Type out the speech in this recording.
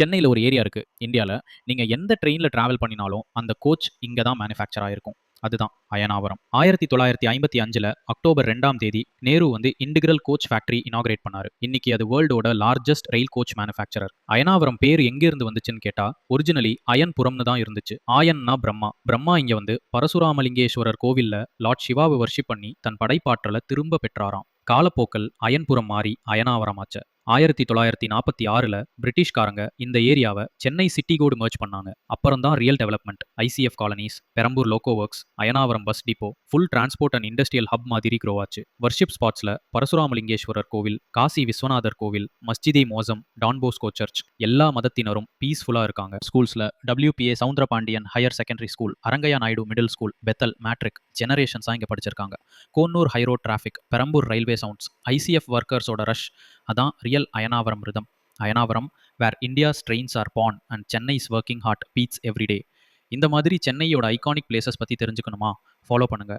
சென்னையில ஒரு ஏரியா இருக்கு இந்தியால. நீங்க எந்த ட்ரெயின்ல டிராவல் பண்ணினாலும் அந்த கோச் இங்க தான் மேனுஃபேக்சர் ஆயிருக்கும். அதுதான் அயனாவரம். 1955ல அக்டோபர் 2ஆம் தேதி நேரு வந்து இன்டிகிரல் கோச் ஃபேக்டரி இனாகிரேட் பண்ணாரு. இன்னைக்கு அது வேர்ல்டோட லார்ஜஸ்ட் ரயில் கோச் மேனுஃபேக்சரர். அயனாவரம் பேர் எங்க இருந்து வந்துச்சுன்னு கேட்டா, ஒரிஜினலி அயன்புரம்னு தான் இருந்துச்சு. ஆயன்னா பிரம்மா. பிரம்மா இங்க வந்து பரசுராமலிங்கேஸ்வரர் கோவில்ல லார்ட் சிவாவை வர்ஷிப் பண்ணி தன் படைப்பாற்றலை திரும்ப பெற்றாராம். காலப்போக்கில் அயன்புரம் மாறி அயனாவரமாச்சு. 1946ல பிரிட்டிஷ்காரங்க இந்த ஏரியாவை சென்னை சிட்டி கோடு மர்ஜ் பண்ணாங்க. அப்புறம் தான் real development. ICF colonies, Perambur loco works, Ayanavaram bus depot, full transport and industrial hub மாதிரி க்ரோ ஆச்சு. வர்ஷிப் ஸ்பாட்ஸ்ல பரசுராமலிங்கேஸ்வரர் கோவில், காசி விஸ்வநாதர் கோவில், மஸ்ஜிதே மோசம், டான்போஸ்கோ சர்ச், எல்லா மதத்தினரும் பீஸ்ஃபுல்லா இருக்காங்க. ஸ்கூல்ஸ்ல WPA Soundarapandian higher secondary school, Arangaiah Naidu middle school, Bethel, matric ஜெனரேஷன்ஸா இங்க படிச்சிருக்காங்க. Konnur high road traffic, Perambur railway sounds, ICF ஒர்க்கர்ஸோட ரஷ், அதான் real Ayanavaram rhythm. Ayanavaram where India's trains are born and Chennai's working heart beats everyday. இந்த மாதிரி சென்னையோட ஐகானிக் பிளேசஸ் பற்றி தெரிஞ்சுக்கணுமா? ஃபாலோ பண்ணுங்க.